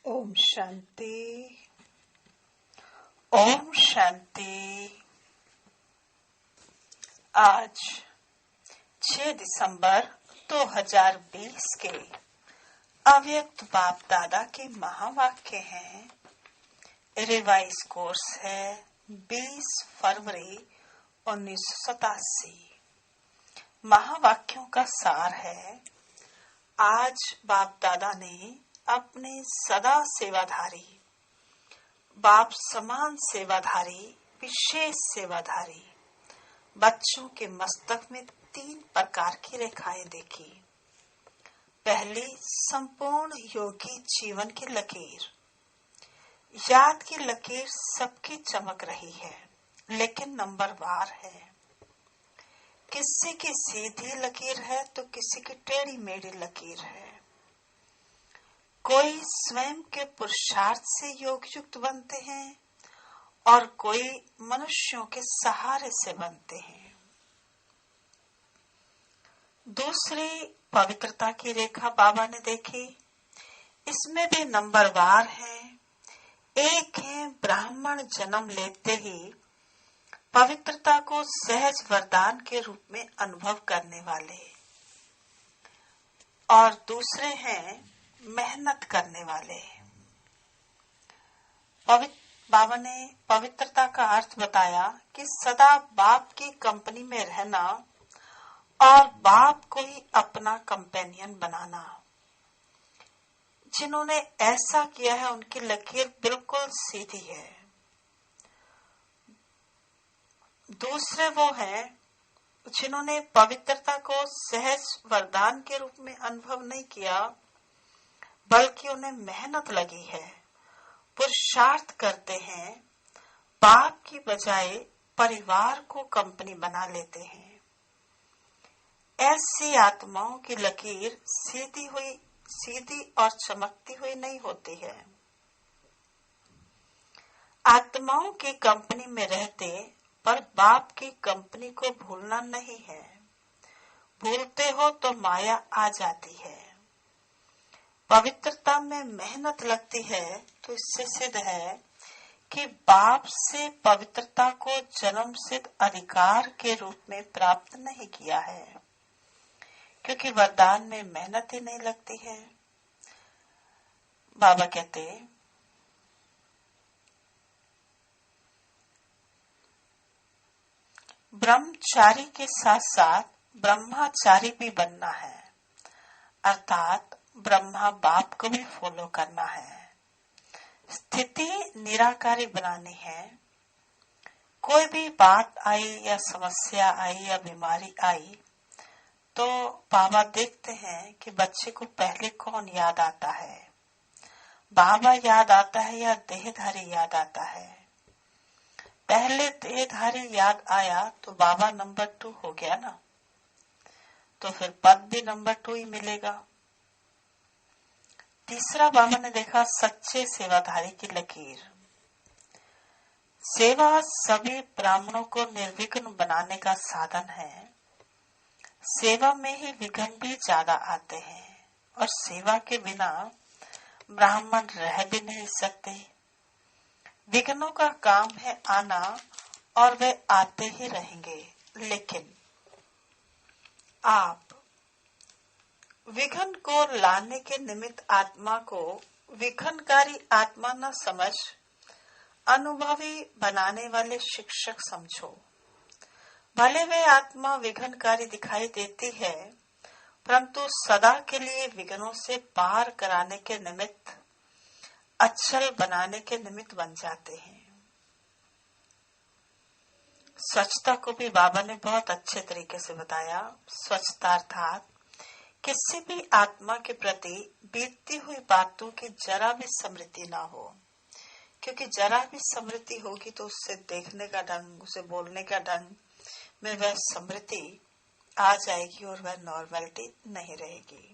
ओम शांति। ओम शांति। आज 6 दिसंबर 2020 के अव्यक्त बाप दादा के महावाक्य हैं। रिवाइज कोर्स है 20 फरवरी 1987। महावाक्यों का सार है, आज बाप दादा ने अपने सदा सेवाधारी, बाप समान सेवाधारी, विशेष सेवाधारी बच्चों के मस्तक में 3 प्रकार की रेखाएं देखी। पहली, संपूर्ण योगी जीवन की लकीर। याद की लकीर सबकी चमक रही है, लेकिन नंबरवार है। किसी की सीधी लकीर है तो किसी की टेढ़ी मेढ़ी लकीर है। कोई स्वयं के पुरुषार्थ से योग युक्त बनते हैं और कोई मनुष्यों के सहारे से बनते हैं। दूसरी, पवित्रता की रेखा बाबा ने देखी। इसमें भी नंबरवार है। एक है ब्राह्मण जन्म लेते ही पवित्रता को सहज वरदान के रूप में अनुभव करने वाले, और दूसरे हैं मेहनत करने वाले। बाबा ने पवित्रता का अर्थ बताया कि सदा बाप की कंपनी में रहना और बाप को ही अपना कंपेनियन बनाना। जिन्होंने ऐसा किया है उनकी लकीर बिल्कुल सीधी है। दूसरे वो हैं जिन्होंने पवित्रता को सहज वरदान के रूप में अनुभव नहीं किया, बल्कि उन्हें मेहनत लगी है, पुरुषार्थ करते हैं, बाप की बजाय परिवार को कंपनी बना लेते हैं। ऐसी आत्माओं की लकीर सीधी और चमकती हुई नहीं होती है। आत्माओं की कंपनी में रहते पर बाप की कंपनी को भूलना नहीं है। भूलते हो तो माया आ जाती है। पवित्रता में मेहनत लगती है तो इससे सिद्ध है कि बाप से पवित्रता को जन्म सिद्ध अधिकार के रूप में प्राप्त नहीं किया है, क्योंकि वरदान में मेहनत ही नहीं लगती है। बाबा कहते, ब्रह्मचारी के साथ साथ ब्रह्माचारी भी बनना है, अर्थात ब्रह्मा बाप को भी फॉलो करना है। स्थिति निराकारी बनानी है। कोई भी बात आई या समस्या आई या बीमारी आई तो बाबा देखते हैं कि बच्चे को पहले कौन याद आता है, बाबा याद आता है या देहधारी याद आता है। पहले देहधारी याद आया तो बाबा नंबर 2 हो गया ना, तो फिर पद भी नंबर 2 ही मिलेगा। तीसरा, बाबा ने देखा सच्चे सेवाधारी की लकीर। सेवा सभी ब्राह्मणों को निर्विघ्न बनाने का साधन है। सेवा में ही विघ्न भी ज्यादा आते हैं और सेवा के बिना ब्राह्मण रह भी नहीं सकते। विघ्नों का काम है आना और वे आते ही रहेंगे, लेकिन आप विघ्न को लाने के निमित्त आत्मा को विघ्नकारी आत्मा न समझ अनुभवी बनाने वाले शिक्षक समझो। भले वे आत्मा विघ्नकारी दिखाई देती है, परंतु सदा के लिए विघ्नों से पार कराने के निमित्त, अचल बनाने के निमित्त बन जाते हैं। स्वच्छता को भी बाबा ने बहुत अच्छे तरीके से बताया। स्वच्छता अर्थात किसी भी आत्मा के प्रति बीतती हुई बातों की जरा भी स्मृति ना हो, क्योंकि जरा भी स्मृति होगी तो उससे देखने का ढंग, उसे बोलने का ढंग में वह स्मृति आ जाएगी और वह नॉर्मलिटी नहीं रहेगी।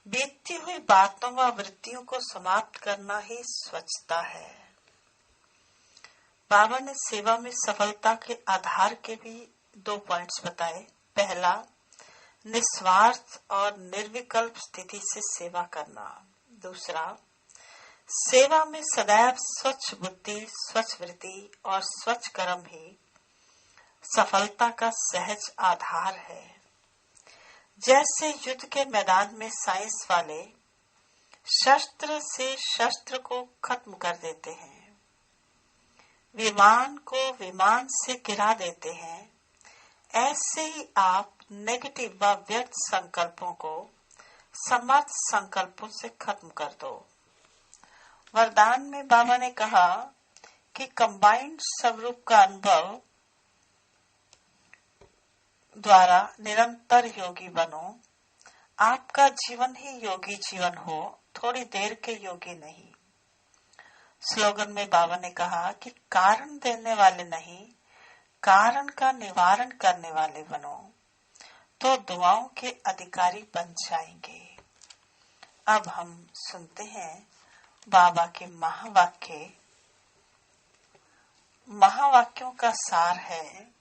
बीतती हुई बातों व वृत्तियों को समाप्त करना ही स्वच्छता है। बाबा ने सेवा में सफलता के आधार के भी 2 पॉइंट्स बताए। पहला, निस्वार्थ और निर्विकल्प स्थिति से सेवा करना। दूसरा, सेवा में सदैव स्वच्छ बुद्धि, स्वच्छ वृत्ति और स्वच्छ कर्म ही सफलता का सहज आधार है। जैसे युद्ध के मैदान में साइंस वाले शस्त्र से शस्त्र को खत्म कर देते हैं, विमान को विमान से गिरा देते हैं, ऐसे ही आप नेगेटिव व व्यर्थ संकल्पों को समर्थ संकल्पों से खत्म कर दो। वरदान में बाबा ने कहा कि कंबाइंड स्वरूप का अनुभव द्वारा निरंतर योगी बनो। आपका जीवन ही योगी जीवन हो, थोड़ी देर के योगी नहीं। स्लोगन में बाबा ने कहा कि कारण देने वाले नहीं, कारण का निवारण करने वाले बनो, तो दुआओं के अधिकारी बन जाएंगे। अब हम सुनते हैं बाबा के महावाक्य। महावाक्यों का सार है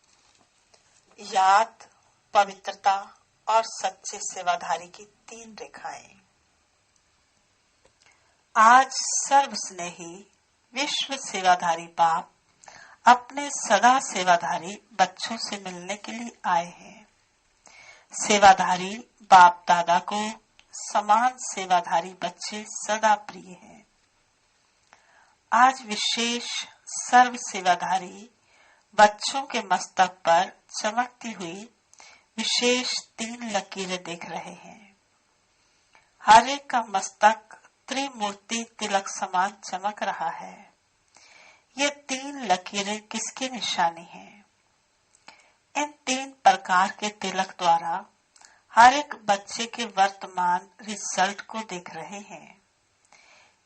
याद, पवित्रता और सच्चे सेवाधारी की 3 रेखाएं। आज सर्वस्नेही विश्व सेवाधारी बाप अपने सदा सेवाधारी बच्चों से मिलने के लिए आए हैं। सेवाधारी बाप दादा को समान सेवाधारी बच्चे सदा प्रिय हैं। आज विशेष सर्व सेवाधारी बच्चों के मस्तक पर चमकती हुई विशेष 3 लकीरें देख रहे हैं। हर एक का मस्तक त्रिमूर्ति तिलक समान चमक रहा है। ये 3 लकीरें किसकी निशानी है? इन 3 प्रकार के तिलक द्वारा हर एक बच्चे के वर्तमान रिजल्ट को देख रहे हैं।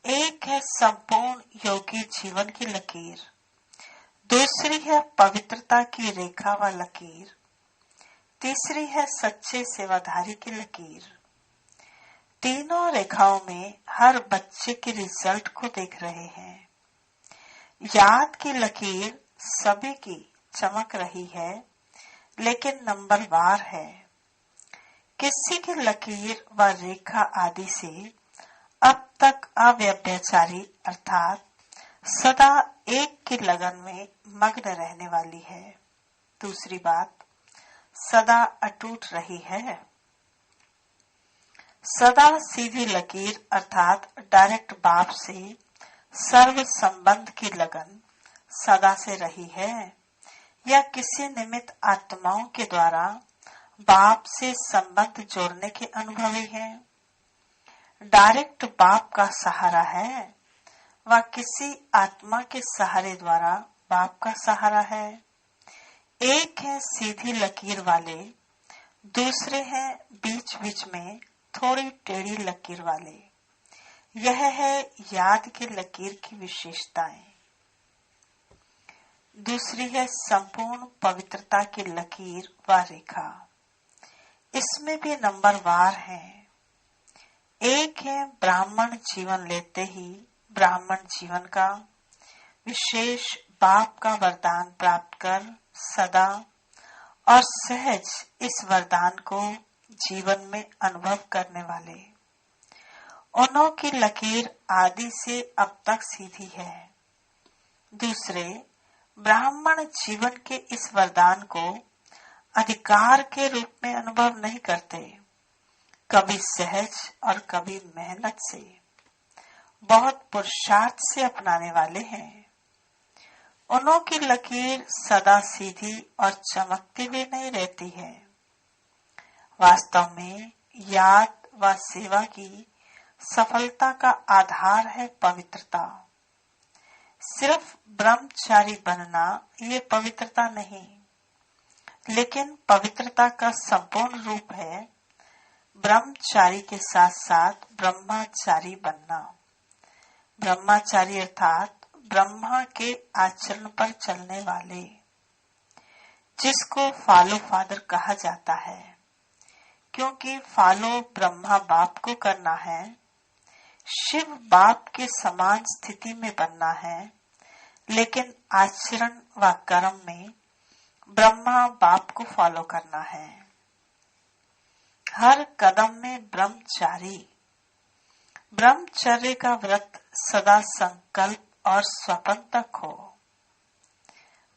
एक है संपूर्ण योगी जीवन की लकीर, दूसरी है पवित्रता की रेखा व लकीर, तीसरी है सच्चे सेवाधारी की लकीर। तीनों रेखाओं में हर बच्चे के रिजल्ट को देख रहे हैं। याद की लकीर सभी की चमक रही है, लेकिन नंबरवार है। किसी की लकीर व रेखा आदि से अब तक अव्यभिचारी अर्थात सदा एक की लगन में मग्न रहने वाली है। दूसरी बात, सदा अटूट रही है। सदा सीधी लकीर अर्थात डायरेक्ट बाप से सर्व संबंध की लगन सदा से रही है, या किसी निमित्त आत्माओं के द्वारा बाप से संबंध जोड़ने के अनुभवी है। डायरेक्ट बाप का सहारा है व किसी आत्मा के सहारे द्वारा बाप का सहारा है। एक है सीधी लकीर वाले, दूसरे हैं बीच बीच में थोड़ी टेढ़ी लकीर वाले। यह है याद की लकीर की विशेषताएं। दूसरी है संपूर्ण पवित्रता की लकीर व रेखा। इसमें भी नंबरवार है। एक है ब्राह्मण जीवन लेते ही ब्राह्मण जीवन का विशेष बाप का वरदान प्राप्त कर सदा और सहज इस वरदान को जीवन में अनुभव करने वाले। उन्हों की लकीर आदि से अब तक सीधी है। दूसरे ब्राह्मण जीवन के इस वरदान को अधिकार के रूप में अनुभव नहीं करते, कभी सहज और कभी मेहनत से, बहुत पुरुषार्थ से अपनाने वाले हैं। उन्हों की लकीर सदा सीधी और चमकती हुई नहीं रहती है। वास्तव में याद व सेवा की सफलता का आधार है पवित्रता। सिर्फ ब्रह्मचारी बनना ये पवित्रता नहीं, लेकिन पवित्रता का संपूर्ण रूप है ब्रह्मचारी के साथ साथ ब्रह्मचारी बनना। ब्रह्मचारी अर्थात ब्रह्मा के आचरण पर चलने वाले, जिसको फॉलो फादर कहा जाता है, क्योंकि फॉलो ब्रह्मा बाप को करना है, शिव बाप के समान स्थिति में बनना है, लेकिन आचरण व कर्म में ब्रह्मा बाप को फॉलो करना है। हर कदम में ब्रह्मचारी। ब्रह्मचर्य का व्रत सदा संकल्प और स्वप्न तक हो।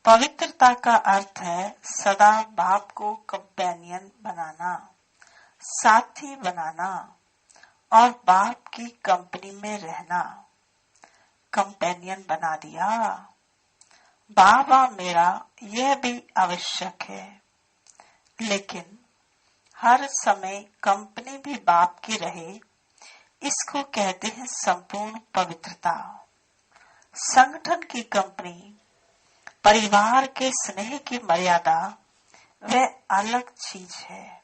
पवित्रता का अर्थ है सदा बाप को कंपेनियन बनाना, साथी बनाना और बाप की कंपनी में रहना। कंपेनियन बना दिया बाबा मेरा, यह भी आवश्यक है, लेकिन हर समय कंपनी भी बाप की रहे, इसको कहते हैं संपूर्ण पवित्रता। संगठन की कंपनी, परिवार के स्नेह की मर्यादा, वह अलग चीज है,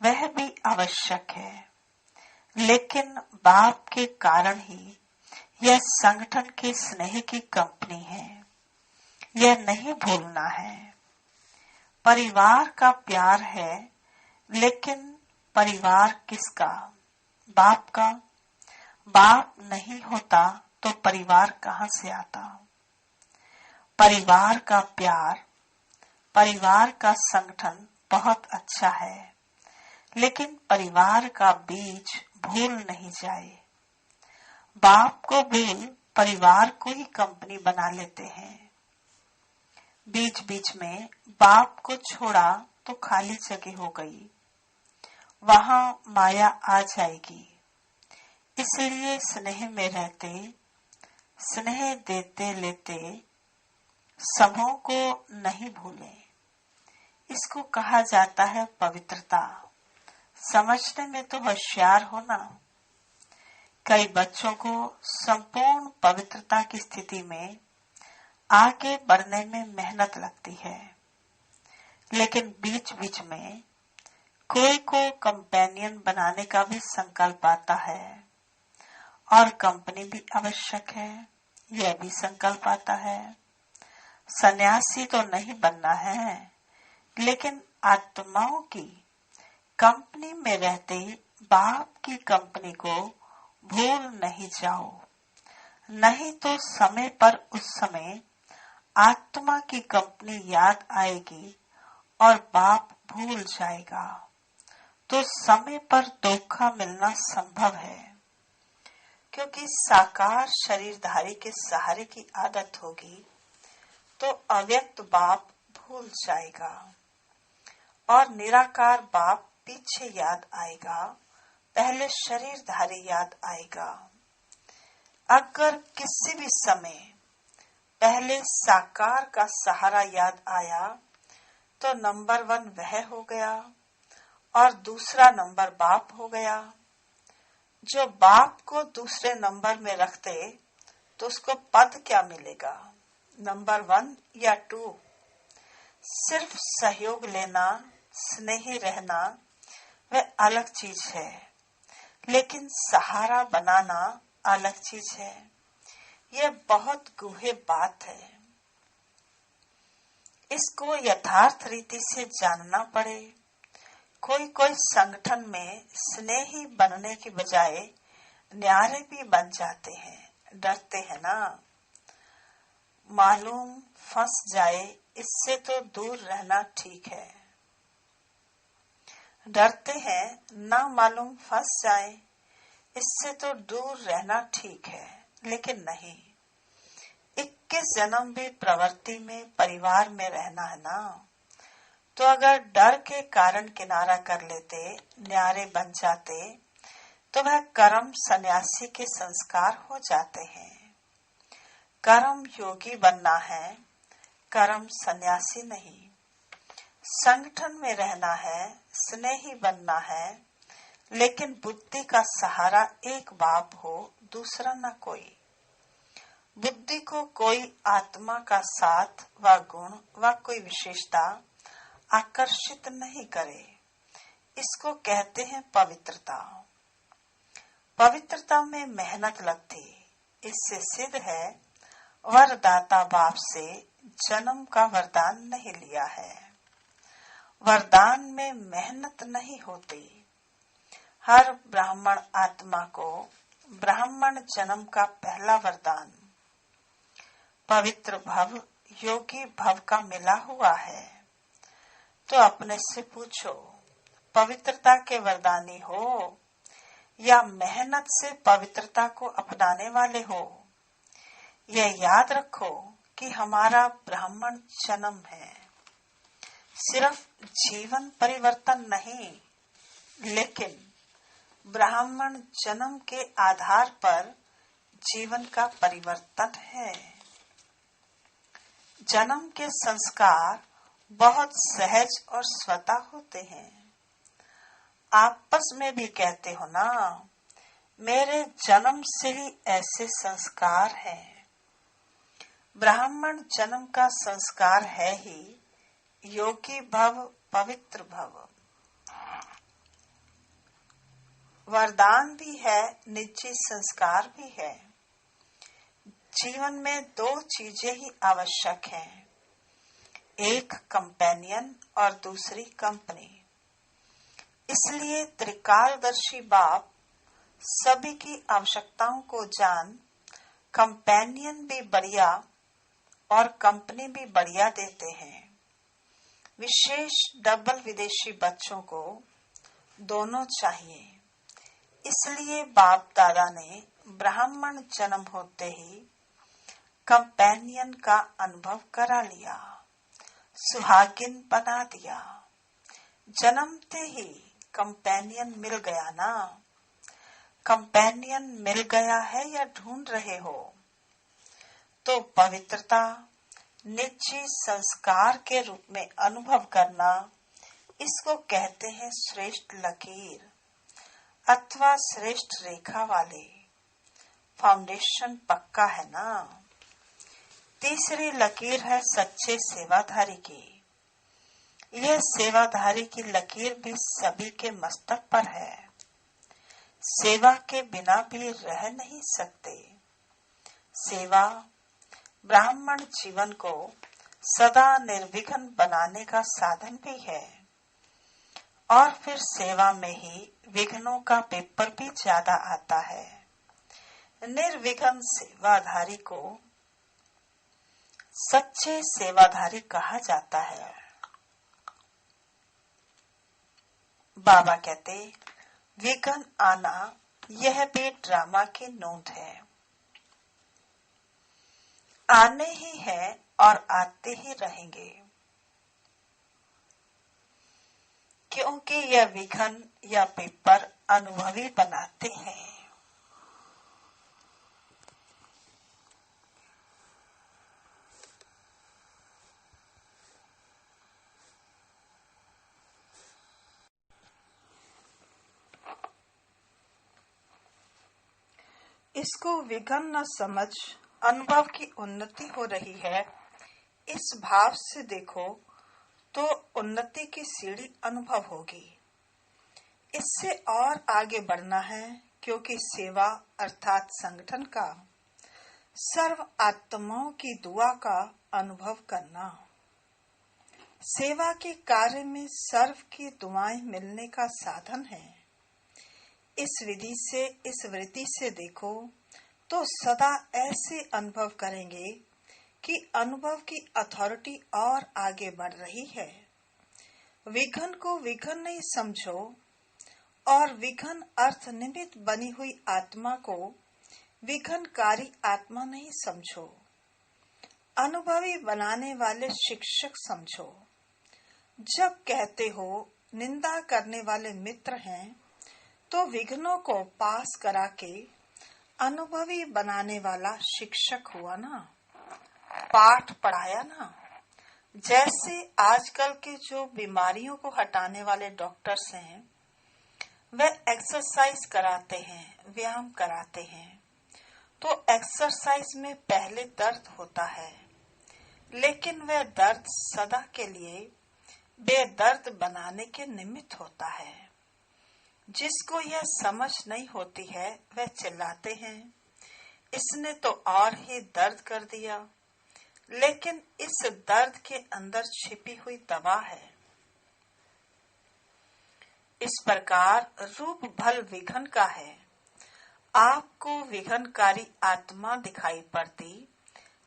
वह भी आवश्यक है, लेकिन बाप के कारण ही यह संगठन के स्नेह की कंपनी है, यह नहीं भूलना है। परिवार का प्यार है, लेकिन परिवार किसका? बाप का। बाप नहीं होता तो परिवार कहाँ से आता? परिवार का प्यार, परिवार का संगठन बहुत अच्छा है, लेकिन परिवार का बीज भूल नहीं जाए। बाप को भूल परिवार को ही कंपनी बना लेते हैं। बीच बीच में बाप को छोड़ा तो खाली जगह हो गई, वहां माया आ जाएगी। इसलिए स्नेह में रहते, स्नेह देते लेते समूह को नहीं भूले। इसको कहा जाता है पवित्रता। समझने में तो होशियार होना। कई बच्चों को संपूर्ण पवित्रता की स्थिति में आगे बढ़ने में मेहनत लगती है, लेकिन बीच बीच में कोई को कंपेनियन बनाने का भी संकल्प आता है, और कंपनी भी आवश्यक है, यह भी संकल्प आता है। सन्यासी तो नहीं बनना है, लेकिन आत्माओं की कंपनी में रहते बाप की कंपनी को भूल नहीं जाओ, नहीं तो समय पर उस समय आत्मा की कंपनी याद आएगी और बाप भूल जाएगा, तो समय पर धोखा मिलना संभव है, क्योंकि साकार शरीरधारी के सहारे की आदत होगी तो अव्यक्त बाप भूल जाएगा और निराकार बाप पीछे याद आएगा, पहले शरीरधारी याद आएगा। अगर किसी भी समय पहले साकार का सहारा याद आया तो नंबर 1 वह हो गया और दूसरा नंबर बाप हो गया। जो बाप को दूसरे नंबर में रखते तो उसको पद क्या मिलेगा, नंबर 1 या 2? सिर्फ सहयोग लेना, स्नेही रहना वह अलग चीज है, लेकिन सहारा बनाना अलग चीज है। यह बहुत गूढ़ बात है, इसको यथार्थ रीति से जानना पड़े। कोई कोई संगठन में स्नेही बनने की बजाय न्यारे भी बन जाते हैं, डरते हैं ना, मालूम फंस जाए, इससे तो दूर रहना ठीक है। डरते हैं ना मालूम फंस जाए, इससे तो दूर रहना ठीक है, लेकिन नहीं। 21 जन्म भी प्रवृत्ति में परिवार में रहना है ना, तो अगर डर के कारण किनारा कर लेते, न्यारे बन जाते, तो वह कर्म सन्यासी के संस्कार हो जाते हैं। कर्म योगी बनना है, कर्म सन्यासी नहीं। संगठन में रहना है, स्नेही बनना है, लेकिन बुद्धि का सहारा एक बाप हो, दूसरा न कोई। बुद्धि को कोई आत्मा का साथ व गुण व कोई विशेषता आकर्षित नहीं करे, इसको कहते हैं पवित्रता। पवित्रता में मेहनत लगती, इससे सिद्ध है वरदाता बाप से जन्म का वरदान नहीं लिया है। वरदान में मेहनत नहीं होती। हर ब्राह्मण आत्मा को ब्राह्मण जन्म का पहला वरदान पवित्र भव, योगी भव का मिला हुआ है। तो अपने से पूछो, पवित्रता के वरदानी हो या मेहनत से पवित्रता को अपनाने वाले हो, यह याद रखो कि हमारा ब्राह्मण जन्म है। सिर्फ जीवन परिवर्तन नहीं, लेकिन ब्राह्मण जन्म के आधार पर जीवन का परिवर्तन है। जन्म के संस्कार बहुत सहज और स्वतः होते हैं। आपस में भी कहते हो ना, मेरे जन्म से ही ऐसे संस्कार हैं। ब्राह्मण जन्म का संस्कार है ही योगी भव, पवित्र भव। वरदान भी है, निजी संस्कार भी है। जीवन में दो चीजें ही आवश्यक हैं, एक कंपेनियन और दूसरी कंपनी। इसलिए त्रिकालदर्शी बाप सभी की आवश्यकताओं को जान कंपेनियन भी बढ़िया और कंपनी भी बढ़िया देते हैं। विशेष डबल विदेशी बच्चों को दोनों चाहिए। इसलिए बाप दादा ने ब्राह्मण जन्म होते ही कंपेनियन का अनुभव करा लिया, सुहागिन बना दिया। जन्मते ही कंपेनियन मिल गया ना। कंपेनियन मिल गया है या ढूंढ रहे हो? तो पवित्रता निजी संस्कार के रूप में अनुभव करना, इसको कहते हैं श्रेष्ठ लकीर अथवा श्रेष्ठ रेखा वाले। फाउंडेशन पक्का है ना। तीसरी लकीर है सच्चे सेवाधारी की। यह सेवाधारी की लकीर भी सभी के मस्तक पर है। सेवा के बिना भी रह नहीं सकते। सेवा ब्राह्मण जीवन को सदा निर्विघ्न बनाने का साधन भी है। और फिर सेवा में ही विघ्नों का पेपर भी ज्यादा आता है। निर्विघ्न सेवाधारी को सच्चे सेवाधारी कहा जाता है। बाबा कहते, विघ्न आना यह भी ड्रामा की नोट है। आने ही है और आते ही रहेंगे, क्योंकि यह विघ्न या पेपर अनुभवी बनाते हैं। इसको विघ्न न समझ अनुभव की उन्नति हो रही है, इस भाव से देखो तो उन्नति की सीढ़ी अनुभव होगी। इससे और आगे बढ़ना है, क्योंकि सेवा अर्थात संगठन का, सर्व आत्माओं की दुआ का अनुभव करना। सेवा के कार्य में सर्व की दुआएं मिलने का साधन है। इस विधि से, इस वृत्ति से देखो तो सदा ऐसे अनुभव करेंगे कि अनुभव की अथॉरिटी और आगे बढ़ रही है। विघ्न को विघ्न नहीं समझो और विघ्न अर्थ निमित्त बनी हुई आत्मा को विघ्नकारी आत्मा नहीं समझो। अनुभवी बनाने वाले शिक्षक समझो। जब कहते हो निंदा करने वाले मित्र हैं, तो विघ्नों को पास करा के अनुभवी बनाने वाला शिक्षक हुआ ना, पाठ पढ़ाया ना। जैसे आजकल के जो बीमारियों को हटाने वाले डॉक्टर्स हैं, वे एक्सरसाइज कराते हैं, व्यायाम कराते हैं। तो एक्सरसाइज में पहले दर्द होता है, लेकिन वह दर्द सदा के लिए बेदर्द बनाने के निमित्त होता है। जिसको यह समझ नहीं होती है, वह चिल्लाते हैं, इसने तो और ही दर्द कर दिया। लेकिन इस दर्द के अंदर छिपी हुई दवा है। इस प्रकार रूप भल विघ्न का है। आपको विघ्नकारी आत्मा दिखाई पड़ती,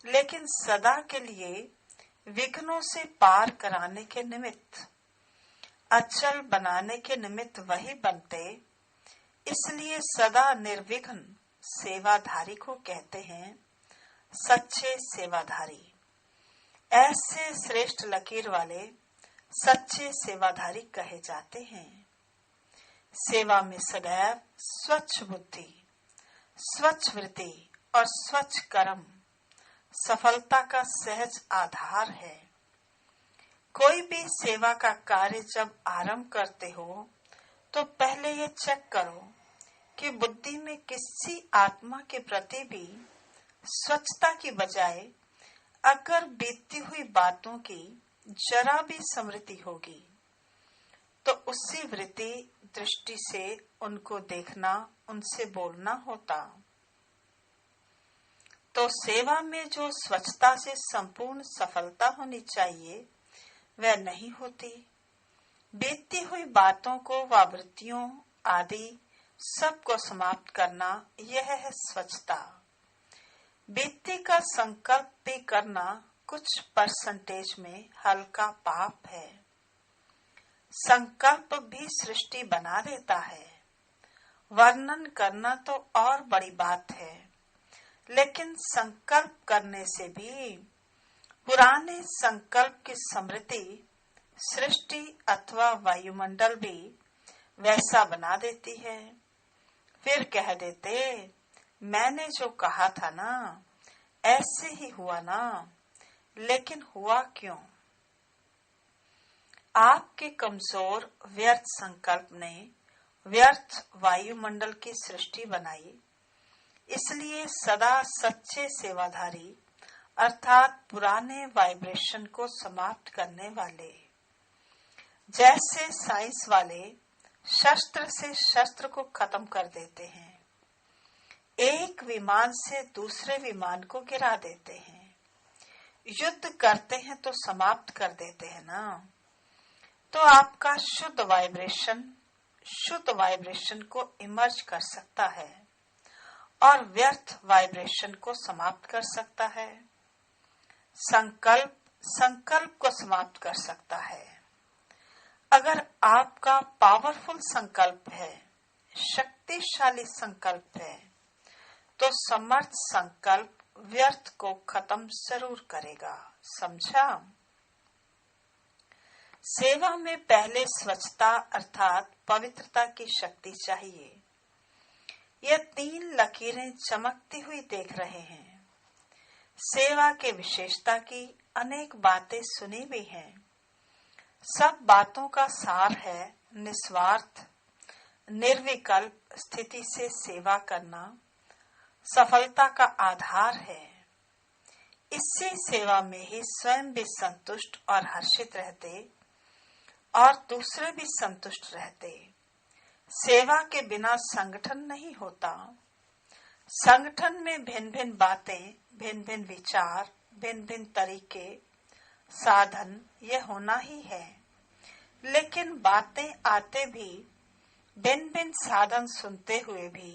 लेकिन सदा के लिए विघ्नों से पार कराने के निमित्त, अचल बनाने के निमित्त वही बनते। इसलिए सदा निर्विघ्न सेवाधारी को कहते हैं सच्चे सेवाधारी। ऐसे श्रेष्ठ लकीर वाले सच्चे सेवाधारी कहे जाते हैं। सेवा में सदैव स्वच्छ बुद्धि, स्वच्छ वृत्ति और स्वच्छ कर्म सफलता का सहज आधार है। कोई भी सेवा का कार्य जब आरंभ करते हो तो पहले ये चेक करो कि बुद्धि में किसी आत्मा के प्रति भी स्वच्छता की बजाय अगर बीतती हुई बातों की जरा भी स्मृति होगी तो उसी वृत्ति दृष्टि से उनको देखना, उनसे बोलना होता। तो सेवा में जो स्वच्छता से संपूर्ण सफलता होनी चाहिए वह नहीं होती। बीतती हुई बातों को व वृत्तियों आदि सबको समाप्त करना, यह है स्वच्छता। बीतती का संकल्प भी करना कुछ परसेंटेज में हल्का पाप है। संकल्प भी सृष्टि बना देता है। वर्णन करना तो और बड़ी बात है, लेकिन संकल्प करने से भी पुराने संकल्प की स्मृति सृष्टि अथवा वायुमंडल भी वैसा बना देती है। फिर कह देते, मैंने जो कहा था ना ऐसे ही हुआ ना, लेकिन हुआ क्यों? आपके कमजोर व्यर्थ संकल्प ने व्यर्थ वायुमंडल की सृष्टि बनाई। इसलिए सदा सच्चे सेवाधारी अर्थात पुराने वाइब्रेशन को समाप्त करने वाले, जैसे साइंस वाले शस्त्र से शस्त्र को खत्म कर देते हैं, एक विमान से दूसरे विमान को गिरा देते हैं, युद्ध करते हैं तो समाप्त कर देते हैं ना। तो आपका शुद्ध वाइब्रेशन को इमर्ज कर सकता है और व्यर्थ वाइब्रेशन को समाप्त कर सकता है। संकल्प को समाप्त कर सकता है। अगर आपका पावरफुल संकल्प है, शक्तिशाली संकल्प है, तो समर्थ संकल्प व्यर्थ को खत्म जरूर करेगा। समझा? सेवा में पहले स्वच्छता अर्थात पवित्रता की शक्ति चाहिए। यह 3 लकीरें चमकती हुई देख रहे हैं। सेवा के विशेषता की अनेक बातें सुनी भी हैं। सब बातों का सार है निस्वार्थ निर्विकल्प स्थिति से सेवा करना सफलता का आधार है। इससे सेवा में ही स्वयं भी संतुष्ट और हर्षित रहते और दूसरे भी संतुष्ट रहते। सेवा के बिना संगठन नहीं होता। संगठन में भिन्न भिन्न बातें, भिन्न भिन्न विचार, भिन्न भिन्न तरीके, साधन यह होना ही है। लेकिन बातें आते भी भिन्न भिन्न साधन सुनते हुए भी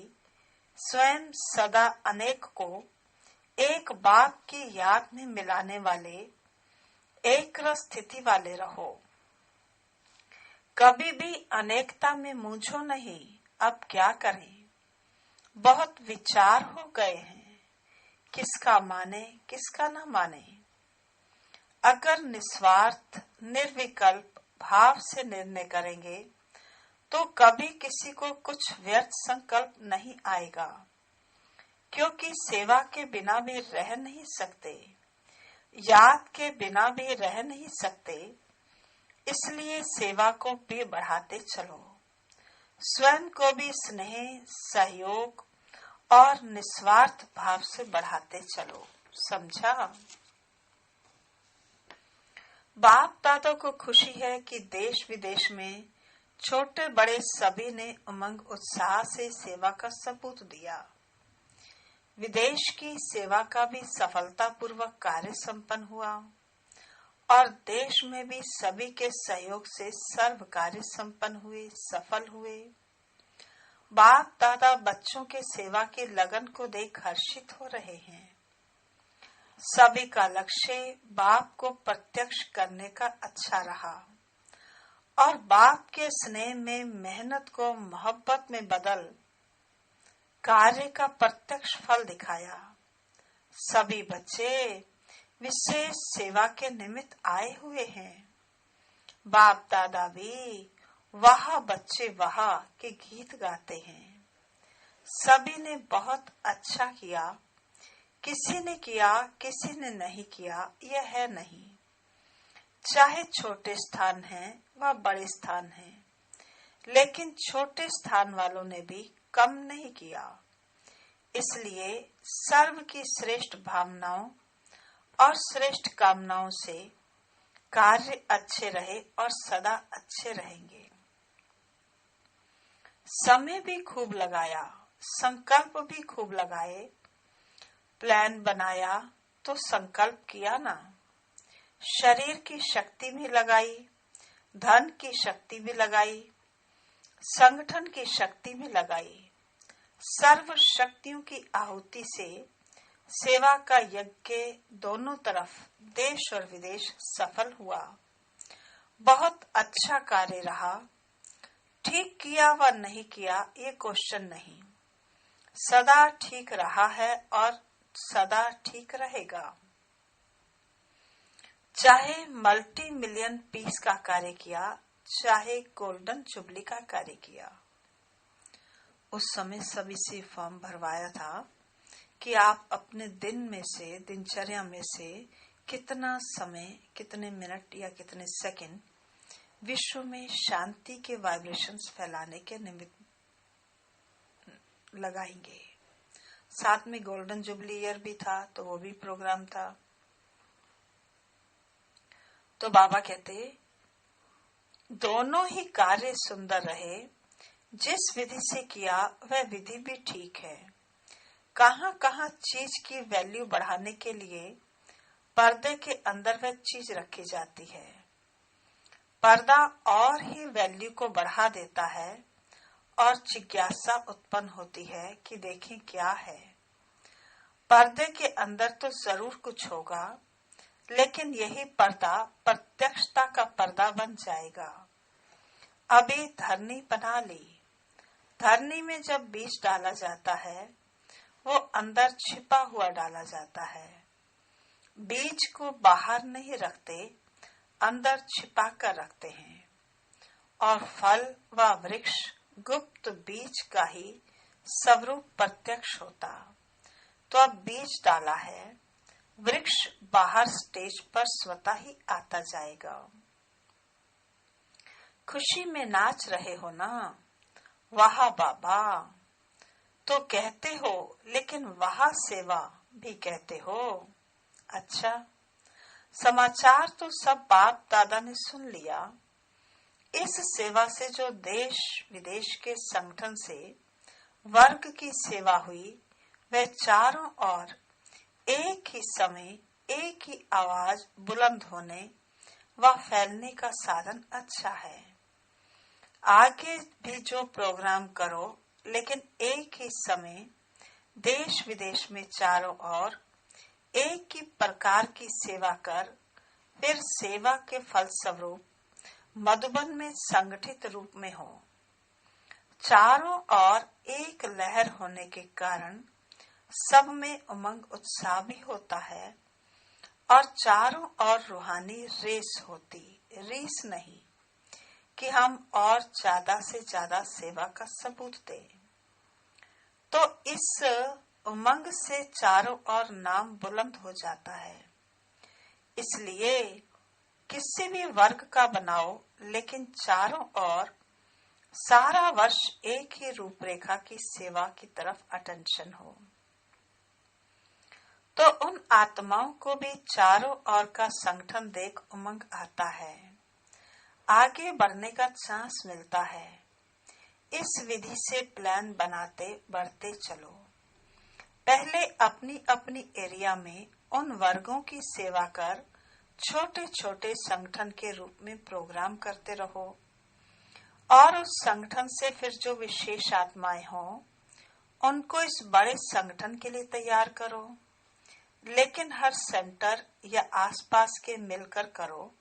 स्वयं सदा अनेक को एक बात की याद में मिलाने वाले एक रस स्थिति वाले रहो। कभी भी अनेकता में मूंझो नहीं। अब क्या करें? बहुत विचार हो गए हैं, किसका माने किसका न माने। अगर निस्वार्थ निर्विकल्प भाव से निर्णय करेंगे तो कभी किसी को कुछ व्यर्थ संकल्प नहीं आएगा, क्योंकि सेवा के बिना भी रह नहीं सकते, याद के बिना भी रह नहीं सकते। इसलिए सेवा को भी बढ़ाते चलो, स्वयं को भी स्नेह, सहयोग और निस्वार्थ भाव से बढ़ाते चलो। समझा? बाप दादा को खुशी है कि देश विदेश में छोटे बड़े सभी ने उमंग उत्साह से सेवा का सबूत दिया। विदेश की सेवा का भी सफलतापूर्वक कार्य संपन्न हुआ और देश में भी सभी के सहयोग से सर्व कार्य संपन्न हुए, सफल हुए। बाप दादा बच्चों के सेवा की लगन को देख हर्षित हो रहे हैं। सभी का लक्ष्य बाप को प्रत्यक्ष करने का अच्छा रहा और बाप के स्नेह में मेहनत को मोहब्बत में बदल कार्य का प्रत्यक्ष फल दिखाया। सभी बच्चे विशेष सेवा के निमित्त आए हुए हैं। बाप दादा भी वाह बच्चे वाह के गीत गाते हैं। सभी ने बहुत अच्छा किया। किसी ने किया, किसी ने नहीं किया, यह है नहीं। चाहे छोटे स्थान है व बड़े स्थान है, लेकिन छोटे स्थान वालों ने भी कम नहीं किया। इसलिए सर्व की श्रेष्ठ भावनाओं और श्रेष्ठ कामनाओं से कार्य अच्छे रहे और सदा अच्छे रहेंगे। समय भी खूब लगाया, संकल्प भी खूब लगाए। प्लान बनाया तो संकल्प किया ना। शरीर की शक्ति भी लगाई, धन की शक्ति भी लगाई, संगठन की शक्ति भी लगाई। सर्व शक्तियों की आहुति से सेवा का यज्ञ दोनों तरफ देश और विदेश सफल हुआ। बहुत अच्छा कार्य रहा। ठीक किया व नहीं किया ये क्वेश्चन नहीं, सदा ठीक रहा है और सदा ठीक रहेगा। चाहे मल्टी मिलियन पीस का कार्य किया, चाहे गोल्डन जुबली का कार्य किया। उस समय सभी से फॉर्म भरवाया था कि आप अपने दिन में से, दिनचर्या में से कितना समय, कितने मिनट या कितने सेकंड विश्व में शांति के वाइब्रेशंस फैलाने के निमित्त लगाएंगे। साथ में गोल्डन जुबली ईयर भी था, तो वो भी प्रोग्राम था। तो बाबा कहते दोनों ही कार्य सुंदर रहे। जिस विधि से किया वह विधि भी ठीक है। कहाँ कहाँ चीज की वैल्यू बढ़ाने के लिए पर्दे के अंदर वह चीज रखी जाती है। पर्दा और ही वैल्यू को बढ़ा देता है और जिज्ञासा उत्पन्न होती है कि देखें क्या है। पर्दे के अंदर तो जरूर कुछ होगा, लेकिन यही पर्दा प्रत्यक्षता का पर्दा बन जाएगा। अभी धरनी बना ली। धरनी में जब बीज डाला जाता है, वो अंदर छिपा हुआ डाला जाता है। बीज को बाहर नहीं रखते, अंदर छिपा कर रखते हैं। और फल व वृक्ष गुप्त बीज का ही स्वरूप प्रत्यक्ष होता। तो अब बीज डाला है, वृक्ष बाहर स्टेज पर स्वतः ही आता जाएगा। खुशी में नाच रहे हो ना, वाह बाबा तो कहते हो, लेकिन वाह सेवा भी कहते हो। अच्छा, समाचार तो सब बाप दादा ने सुन लिया। इस सेवा से जो देश विदेश के संगठन से वर्ग की सेवा हुई, वह चारों ओर एक ही समय एक ही आवाज बुलंद होने व फैलने का साधन अच्छा है। आगे भी जो प्रोग्राम करो, लेकिन एक ही समय देश विदेश में चारों ओर एक ही प्रकार की सेवा कर, फिर सेवा के फलस्वरूप मधुबन में संगठित रूप में हो। चारों ओर एक लहर होने के कारण सब में उमंग उत्साह भी होता है और चारों ओर रूहानी रेस होती, रीस नहीं कि हम और ज्यादा से ज्यादा सेवा का सबूत दें। तो इस उमंग से चारों ओर नाम बुलंद हो जाता है। इसलिए किसी भी वर्ग का बनाओ, लेकिन चारों ओर सारा वर्ष एक ही रूपरेखा की सेवा की तरफ अटेंशन हो, तो उन आत्माओं को भी चारों ओर का संगठन देख उमंग आता है, आगे बढ़ने का चांस मिलता है। इस विधि से प्लान बनाते बढ़ते चलो। पहले अपनी अपनी एरिया में उन वर्गों की सेवा कर छोटे छोटे संगठन के रूप में प्रोग्राम करते रहो, और उस संगठन से फिर जो विशेष आत्माएं हों उनको इस बड़े संगठन के लिए तैयार करो। लेकिन हर सेंटर या आसपास के मिलकर करो,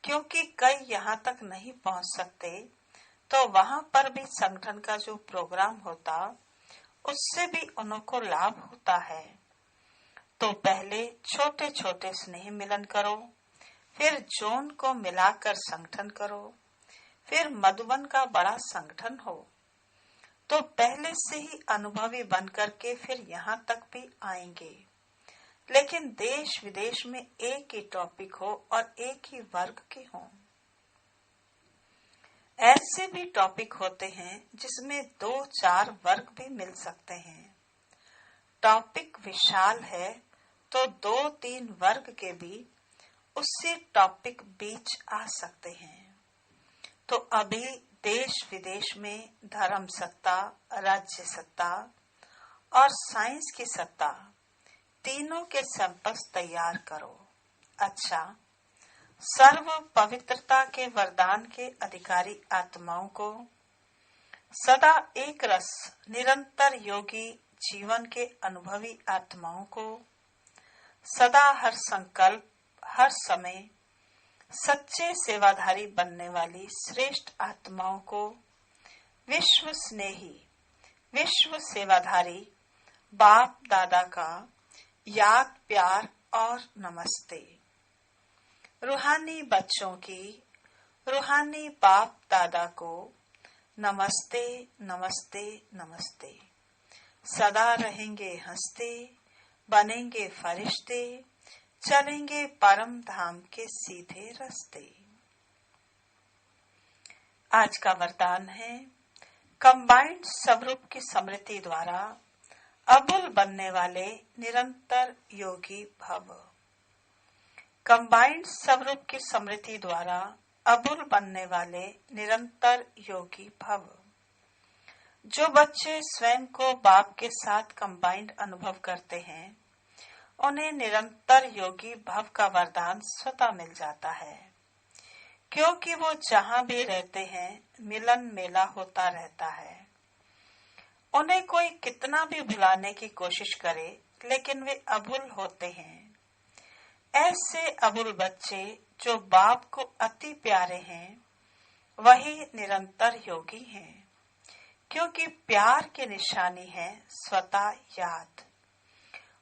क्योंकि कई यहाँ तक नहीं पहुँच सकते, तो वहाँ पर भी संगठन का जो प्रोग्राम होता उससे भी उनको लाभ होता है। तो पहले छोटे छोटे स्नेह मिलन करो, फिर जोन को मिलाकर संगठन करो, फिर मधुबन का बड़ा संगठन हो। तो पहले से ही अनुभवी बन करके फिर यहाँ तक भी आएंगे। लेकिन देश विदेश में एक ही टॉपिक हो और एक ही वर्ग के हों। ऐसे भी टॉपिक होते हैं जिसमें 2-4 वर्ग भी मिल सकते हैं। टॉपिक विशाल है तो 2-3 वर्ग के भी उससे टॉपिक बीच आ सकते हैं। तो अभी देश विदेश में धर्म सत्ता, राज्य सत्ता और साइंस की सत्ता, तीनों के सैंपल्स तैयार करो। अच्छा, सर्व पवित्रता के वरदान के अधिकारी आत्माओं को, सदा एक रस निरंतर योगी जीवन के अनुभवी आत्माओं को, सदा हर संकल्प हर समय सच्चे सेवाधारी बनने वाली श्रेष्ठ आत्माओं को, विश्व स्नेही विश्व सेवाधारी बाप दादा का याद प्यार और नमस्ते। रूहानी बच्चों की रूहानी बाप दादा को नमस्ते नमस्ते नमस्ते। सदा रहेंगे हंसते, बनेंगे फरिश्ते, चलेंगे परम धाम के सीधे रास्ते। आज का वरदान है, कंबाइंड स्वरूप की स्मृति द्वारा अबुल बनने वाले निरंतर योगी भव। कंबाइंड स्वरूप की स्मृति द्वारा अबुल बनने वाले निरंतर योगी भव। जो बच्चे स्वयं को बाप के साथ कंबाइंड अनुभव करते हैं, उन्हें निरंतर योगी भव का वरदान स्वतः मिल जाता है, क्योंकि वो जहाँ भी रहते हैं मिलन मेला होता रहता है। उन्हें कोई कितना भी भुलाने की कोशिश करे, लेकिन वे अबुल होते हैं। ऐसे अबुल बच्चे जो बाप को अति प्यारे हैं, वही निरंतर योगी हैं, क्योंकि प्यार की निशानी है स्वतः याद।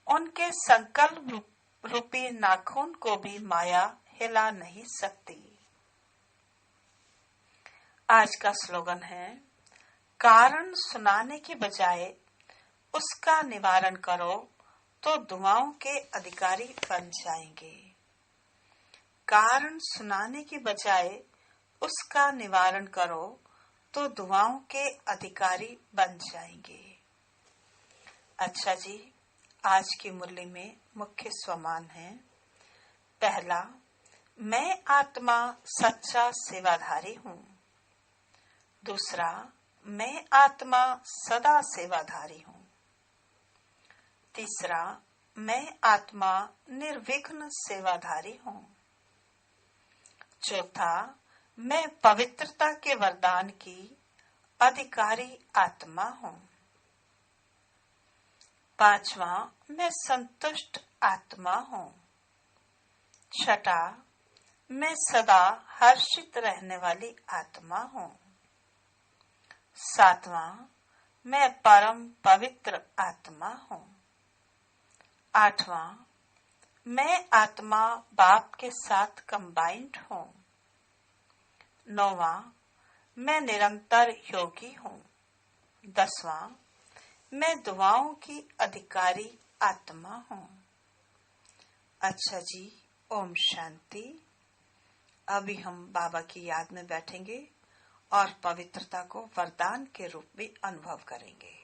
उनके संकल्प रूपी नाखून को भी माया हिला नहीं सकती। आज का स्लोगन है, कारण सुनाने के बजाय उसका निवारण करो तो दुआओं के अधिकारी बन जाएंगे। कारण सुनाने की बजाय उसका निवारण करो तो दुआओं के अधिकारी बन जाएंगे। अच्छा जी, आज की मुरली में मुख्य स्वमान है। पहला, मैं आत्मा सच्चा सेवाधारी हूँ। दूसरा, मैं आत्मा सदा सेवाधारी हूँ। तीसरा, मैं आत्मा निर्विघ्न सेवाधारी हूँ। चौथा, मैं पवित्रता के वरदान की अधिकारी आत्मा हूँ। पांचवा, मैं संतुष्ट आत्मा हूँ। छठा, मैं सदा हर्षित रहने वाली आत्मा हूँ। सातवां, मैं परम पवित्र आत्मा हूँ। आठवां, मैं आत्मा बाप के साथ कंबाइंड हूँ। नौवां, मैं निरंतर योगी हूँ। 10वां, मैं दुआओं की अधिकारी आत्मा हूँ। अच्छा जी, ओम शांति। अभी हम बाबा की याद में बैठेंगे और पवित्रता को वरदान के रूप में अनुभव करेंगे।